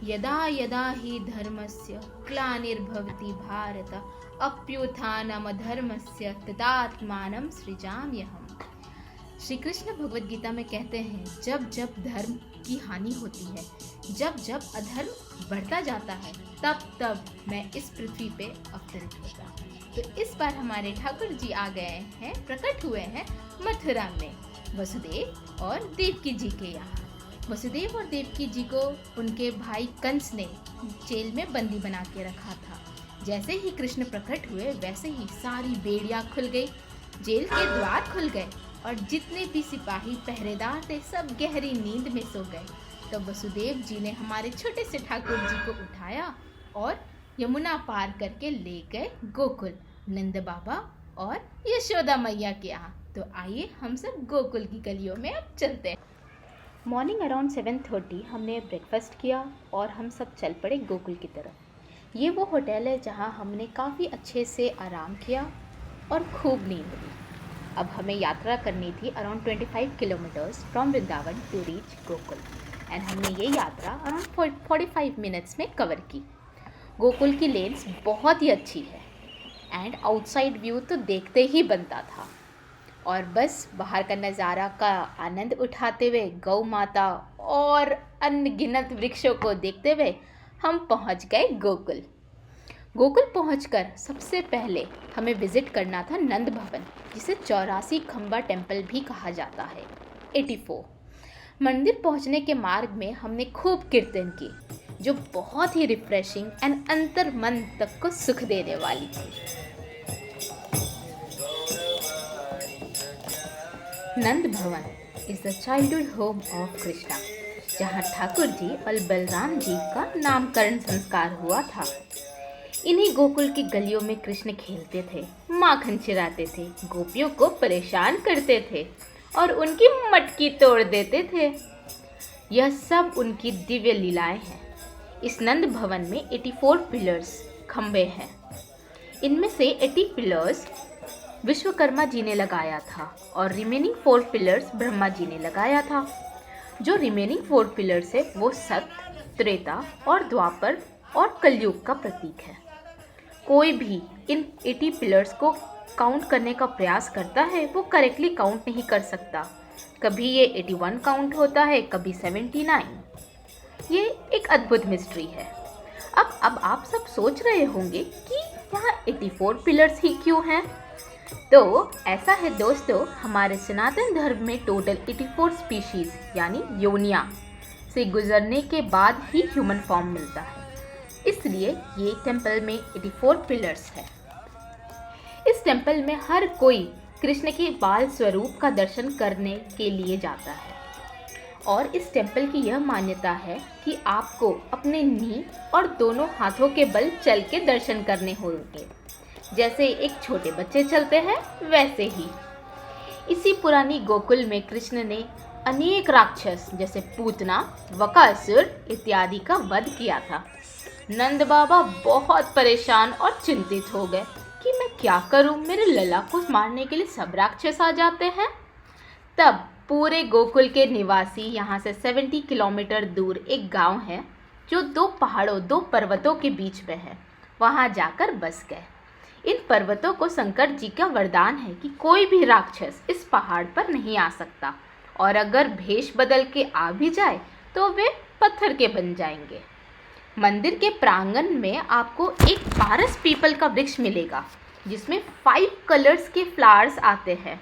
यदा यदा हि धर्मस्य ग्लानिर्भवति भारत अभ्युत्थानमधर्मस्य तदात्मानं सृजाम्यहम्। श्री कृष्ण भगवद गीता में कहते हैं, जब जब धर्म की हानि होती है, जब जब अधर्म बढ़ता जाता है, तब तब मैं इस पृथ्वी पे अवतरित होता हूँ। तो इस बार हमारे ठाकुर जी आ गए हैं, प्रकट हुए हैं मथुरा में वसुदेव और देवकी जी के यहाँ। वसुदेव और देवकी जी को उनके भाई कंस ने जेल में बंदी बना के रखा था। जैसे ही कृष्ण प्रकट हुए वैसे ही सारी बेड़ियाँ खुल गई, जेल के द्वार खुल गए और जितने भी सिपाही पहरेदार थे सब गहरी नींद में सो गए। तो वसुदेव जी ने हमारे छोटे से ठाकुर जी को उठाया और यमुना पार करके ले गए गोकुल, नंद बाबा और यशोदा मैया के यहाँ। तो आइए हम सब गोकुल की गलियों में अब चलते हैं। मॉर्निंग अराउंड 7:30 हमने ब्रेकफास्ट किया और हम सब चल पड़े गोकुल की तरफ। ये वो होटल है जहाँ हमने काफ़ी अच्छे से आराम किया और खूब नींद ली। अब हमें यात्रा करनी थी around 25 kilometres from Vrindavan to reach Gokul and हमने ये यात्रा अराउंड 45 मिनट्स में कवर की। गोकुल की लेन्स बहुत ही अच्छी है एंड आउटसाइड व्यू तो देखते ही बनता था और बस बाहर का नज़ारा का आनंद उठाते हुए गौ माता और अनगिनत वृक्षों को देखते हुए हम पहुंच गए गोकुल। गोकुल पहुंचकर सबसे पहले हमें विज़िट करना था नंद भवन, जिसे 84 खंबा टेम्पल भी कहा जाता है। 84 मंदिर पहुंचने के मार्ग में हमने खूब कीर्तन की, जो बहुत ही रिफ्रेशिंग एंड अंतर मन तक को सुख देने वाली थी। नंद भवन is the childhood home of Krishna, जहाँ ठाकुर जी और बलराम जी का नामकरण संस्कार हुआ था। इन्हीं गोकुल की गलियों में कृष्ण खेलते थे, माखन चिराते थे, गोपियों को परेशान करते थे और उनकी मटकी तोड़ देते थे। यह सब उनकी दिव्य लीलाएं हैं। इस नंद भवन में 84 पिलर्स खंबे हैं। इनमें से 80 पिलर्स विश्वकर्मा जी ने लगाया था और रिमेनिंग 4 पिलर्स ब्रह्मा जी ने लगाया था। जो रिमेनिंग 4 पिलर्स है वो सत्य, त्रेता और द्वापर और कलयुग का प्रतीक है। कोई भी इन 80 पिलर्स को काउंट करने का प्रयास करता है वो करेक्टली काउंट नहीं कर सकता। कभी ये 81 काउंट होता है, कभी 79। ये एक अद्भुत मिस्ट्री है। अब आप सब सोच रहे होंगे कि यहाँ 84 पिलर्स ही क्यों हैं? तो ऐसा है दोस्तों, हमारे सनातन धर्म में टोटल 84 स्पीशीज यानी योनिया से गुजरने के बाद ही ह्यूमन फॉर्म मिलता है, इसलिए ये टेम्पल में 84 पिलर्स है। इस टेम्पल में हर कोई कृष्ण के बाल स्वरूप का दर्शन करने के लिए जाता है और इस टेम्पल की यह मान्यता है कि आपको अपने नी और दोनों हाथों के बल चल के दर्शन करने होंगे, जैसे एक छोटे बच्चे चलते हैं वैसे ही। इसी पुरानी गोकुल में कृष्ण ने अनेक राक्षस जैसे पूतना, वकासुर इत्यादि का वध किया था। नंद बाबा बहुत परेशान और चिंतित हो गए कि मैं क्या करूं, मेरे लला को मारने के लिए सब राक्षस आ जाते हैं। तब पूरे गोकुल के निवासी यहाँ से 70 किलोमीटर दूर एक गांव है जो 2 पर्वतों के बीच में है, वहाँ जाकर बस गए। इन पर्वतों को शंकर जी का वरदान है कि कोई भी राक्षस इस पहाड़ पर नहीं आ सकता और अगर भेष बदल के आ भी जाए तो वे पत्थर के बन जाएंगे। मंदिर के प्रांगण में आपको एक पारस पीपल का वृक्ष मिलेगा जिसमें 5 कलर्स के फ्लावर्स आते हैं।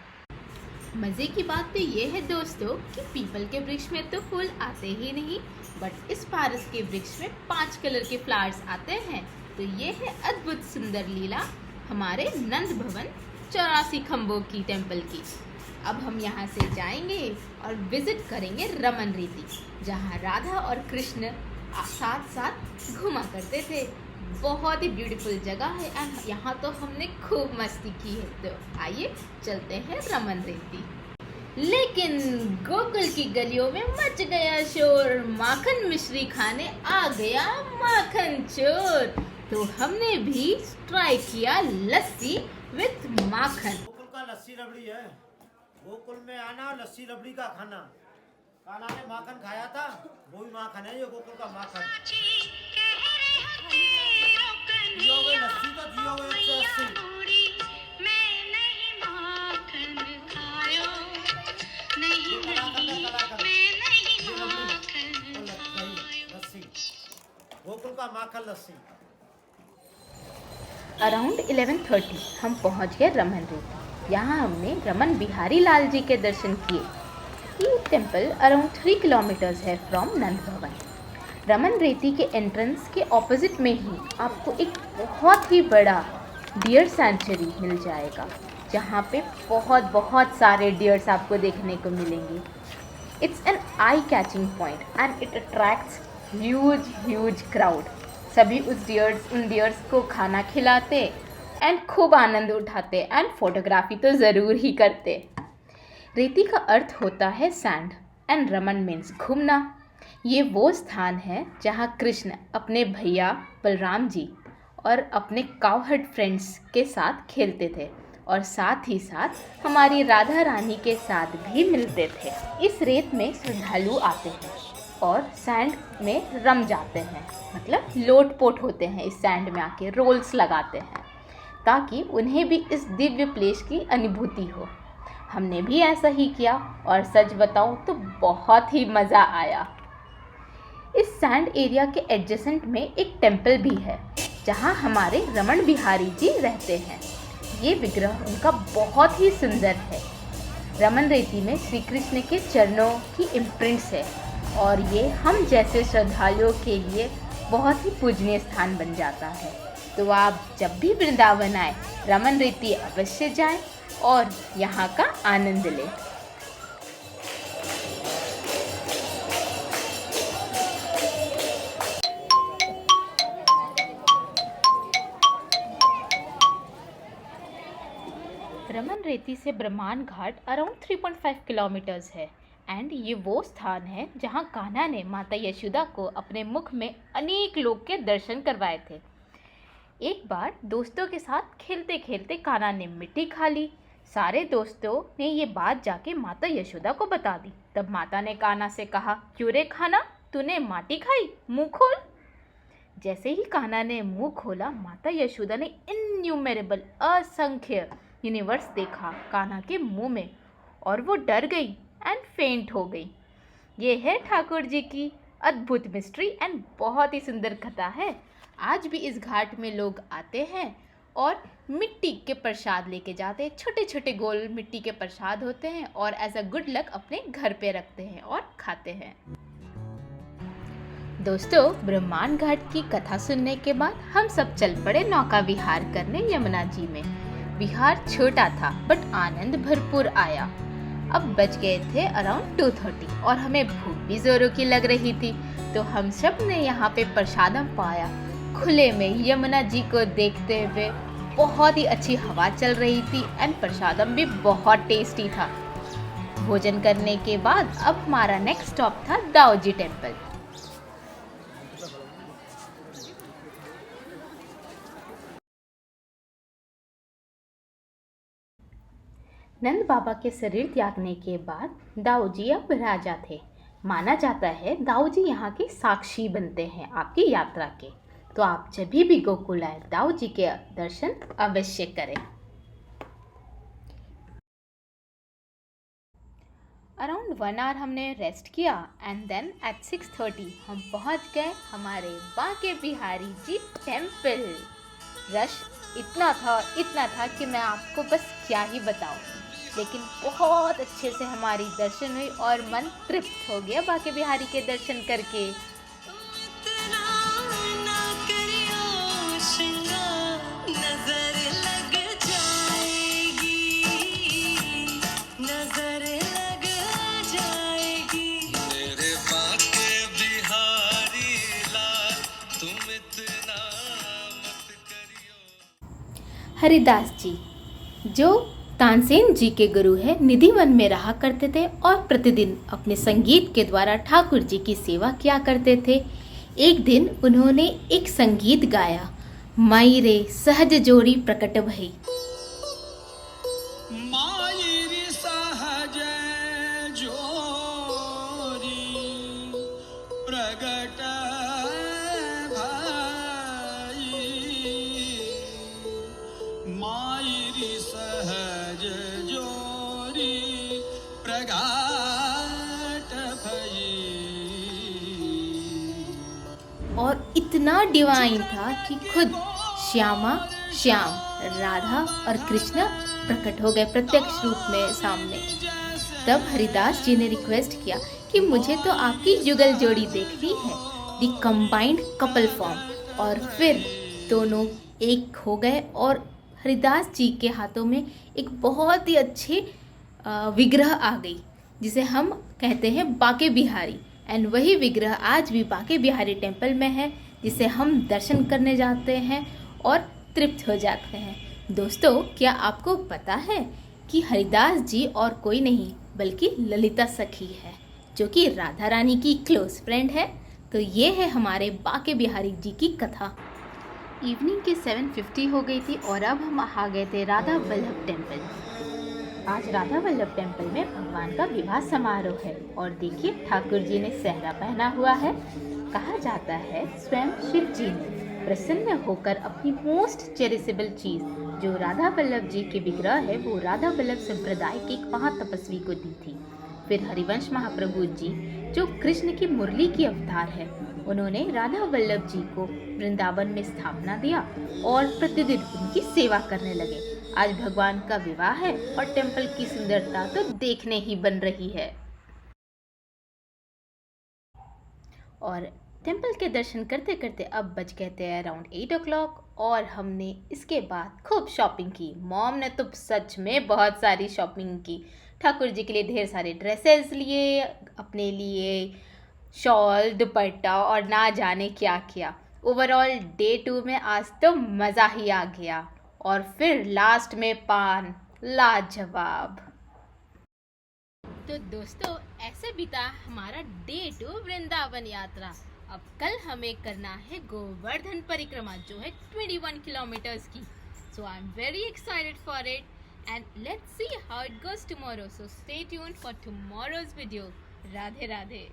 मज़े की बात तो ये है दोस्तों कि पीपल के वृक्ष में तो फूल आते ही नहीं, बट इस पारस के वृक्ष में 5 कलर के फ्लावर्स आते हैं। तो ये है अद्भुत सुंदर लीला हमारे नंद भवन 84 खंबों की टेम्पल की। अब हम यहाँ से जाएंगे और विजिट करेंगे रमन रीति, जहाँ राधा और कृष्ण साथ साथ घुमा करते थे। बहुत ही ब्यूटीफुल जगह है एंड यहाँ तो हमने खूब मस्ती की है। तो आइए चलते हैं रमन रीति। लेकिन गोकुल की गलियों में मच गया शोर, माखन मिश्री खाने आ गया माखन चोर। तो हमने भी ट्राई किया लस्सी विथ माखन। गोकुल का लस्सी रबड़ी है, गोकुल में आना लस्सी रबड़ी का खाना। कान्हा ने माखन खाया था, वो भी माखन है ये गोकुल का माखन। जियोगे लस्सी तो जियोगे 180। ये कलाकंद लस्सी, गोकुल का माखन लस्सी। अराउंड 11:30 हम पहुंच गए रमन रेती। यहाँ हमने रमन बिहारी लाल जी के दर्शन किए। ये टेम्पल अराउंड 3 किलोमीटर्स है फ्रॉम नंद भवन। रमन रेती के एंट्रेंस के ऑपोजिट में ही आपको एक बहुत ही बड़ा डियर सेंचुरी मिल जाएगा, जहाँ पे बहुत सारे डियर्स आपको देखने को मिलेंगे। It's an eye catching point and it attracts huge crowd. सभी उन डियर्स को खाना खिलाते एंड खूब आनंद उठाते एंड फोटोग्राफी तो ज़रूर ही करते। रेती का अर्थ होता है सैंड एंड रमन मीन्स घूमना। ये वो स्थान है जहाँ कृष्ण अपने भैया बलराम जी और अपने काउहर्ड फ्रेंड्स के साथ खेलते थे और साथ ही साथ हमारी राधा रानी के साथ भी मिलते थे। इस रेत में श्रद्धालु आते हैं और सैंड में रम जाते हैं, मतलब लोटपोट होते हैं। इस सैंड में आके रोल्स लगाते हैं ताकि उन्हें भी इस दिव्य प्लेस की अनुभूति हो। हमने भी ऐसा ही किया और सच बताऊं तो बहुत ही मज़ा आया। इस सैंड एरिया के एडजेसेंट में एक टेम्पल भी है जहां हमारे रमन बिहारी जी रहते हैं। ये विग्रह उनका बहुत ही सुंदर है। रमन रेती में श्री कृष्ण के चरणों की इम्प्रिंट्स है और ये हम जैसे श्रद्धालुओं के लिए बहुत ही पूजनीय स्थान बन जाता है। तो आप जब भी वृंदावन आए रमन रेती अवश्य जाएं और यहाँ का आनंद लें। रमन रेती से ब्रह्मांड घाट अराउंड 3.5 किलोमीटर्स है एंड ये वो स्थान है जहाँ कान्हा ने माता यशोदा को अपने मुख में अनेक लोग के दर्शन करवाए थे। एक बार दोस्तों के साथ खेलते खेलते कान्हा ने मिट्टी खा ली। सारे दोस्तों ने ये बात जाके माता यशोदा को बता दी। तब माता ने कान्हा से कहा, क्यों रे कान्हा, तूने माटी खाई, मुँह खोल। जैसे ही कान्हा ने मुँह खोला, माता यशोदा ने इन्यूमेरेबल असंख्य यूनिवर्स देखा कान्हा के मुंह में और वो डर गई एंड फेंट हो गई। ये है ठाकुर जी की अद्भुत मिस्ट्री एंड बहुत ही सुंदर कथा है। आज भी इस घाट में लोग आते हैं और मिट्टी के प्रसाद लेके जाते हैं। छोटे छोटे गोल मिट्टी के प्रसाद होते हैं और एज अ गुड लक अपने घर पे रखते हैं और खाते हैं। दोस्तों, ब्रह्मांड घाट की कथा सुनने के बाद हम सब चल पड़े नौका विहार करने यमुना जी में। विहार छोटा था बट आनंद भरपूर आया। अब बज गए थे अराउंड 2:30 और हमें भूख भी जोरों की लग रही थी, तो हम सब ने यहाँ पे प्रसादम पाया। खुले में यमुना जी को देखते हुए बहुत ही अच्छी हवा चल रही थी एंड प्रसादम भी बहुत टेस्टी था। भोजन करने के बाद अब हमारा नेक्स्ट स्टॉप था दाऊजी टेम्पल। नंद बाबा के शरीर त्यागने के बाद दाऊ जी अब राजा थे। माना जाता है दाऊ जी यहाँ के साक्षी बनते हैं आपकी यात्रा के। तो आप जब भी गोकुल आए दाऊ जी के दर्शन अवश्य करें। अराउंड 1 आवर हमने रेस्ट किया एंड देन एट 6:30 हम पहुँच गए हमारे बांके बिहारी जी टेम्पल। रश इतना था कि मैं आपको बस क्या ही बताऊं, लेकिन बहुत अच्छे से हमारी दर्शन हुई और मन तृप्त हो गया बांके बिहारी के दर्शन करके। हरिदास जी जो तानसेन जी के गुरु है, निधि वन में रहा करते थे और प्रतिदिन अपने संगीत के द्वारा ठाकुर जी की सेवा किया करते थे। एक दिन उन्होंने एक संगीत गाया, माई रे सहज जोड़ी प्रकट भई। माई रे सहज जोड़ी और इतना डिवाइन था कि खुद श्याम राधा और कृष्ण प्रकट हो गए प्रत्यक्ष रूप में सामने। तब हरिदास जी ने रिक्वेस्ट किया कि मुझे तो आपकी जुगल जोड़ी देखनी है, दी कंबाइंड कपल फॉर्म। और फिर दोनों एक हो गए और हरिदास जी के हाथों में एक बहुत ही अच्छे विग्रह आ गई, जिसे हम कहते हैं बाके बिहारी। एंड वही विग्रह आज भी बाके बिहारी टेम्पल में है, जिसे हम दर्शन करने जाते हैं और तृप्त हो जाते हैं। दोस्तों, क्या आपको पता है कि हरिदास जी और कोई नहीं बल्कि ललिता सखी है, जो कि राधा रानी की क्लोज फ्रेंड है। तो ये है हमारे बाके बिहारी जी की कथा। इवनिंग के 7:50 हो गई थी और अब हम आ गए थे राधा वल्लभ टेम्पल। आज राधा वल्लभ टेम्पल में भगवान का विवाह समारोह है और देखिए ठाकुर जी ने सेहरा पहना हुआ है। कहा जाता है स्वयं शिव जी ने प्रसन्न होकर अपनी मोस्ट चेरिसेबल चीज़ जो राधा वल्लभ जी के विग्रह है वो राधा वल्लभ संप्रदाय के एक महातपस्वी को दी थी। फिर हरिवंश महाप्रभु जी जो कृष्ण की मुरली की अवतार है, उन्होंने राधा वल्लभ जी को वृंदावन में स्थापना दिया और प्रतिदिन उनकी सेवा करने लगे। आज भगवान का विवाह है और टेम्पल की सुंदरता तो देखने ही बन रही है। और टेम्पल के दर्शन करते करते अब बज गए थे अराउंड 8 o'clock और हमने इसके बाद खूब शॉपिंग की। मॉम ने तो सच में बहुत सारी शॉपिंग की। ठाकुर जी के लिए ढेर सारे ड्रेसेस लिए, अपने लिए शॉल, दुपट्टा और ना जाने क्या किया। ओवरऑल डे 2 में आज तो मज़ा ही आ गया। और फिर लास्ट में पान, लाजवाब। तो दोस्तों, ऐसे बीता हमारा डे 2 वृंदावन यात्रा। अब कल हमें करना है गोवर्धन परिक्रमा, जो है 21 किलोमीटर्स की। So I am very excited for it and let's see how it goes tomorrow. So stay tuned for tomorrow's video. Radhe Radhe.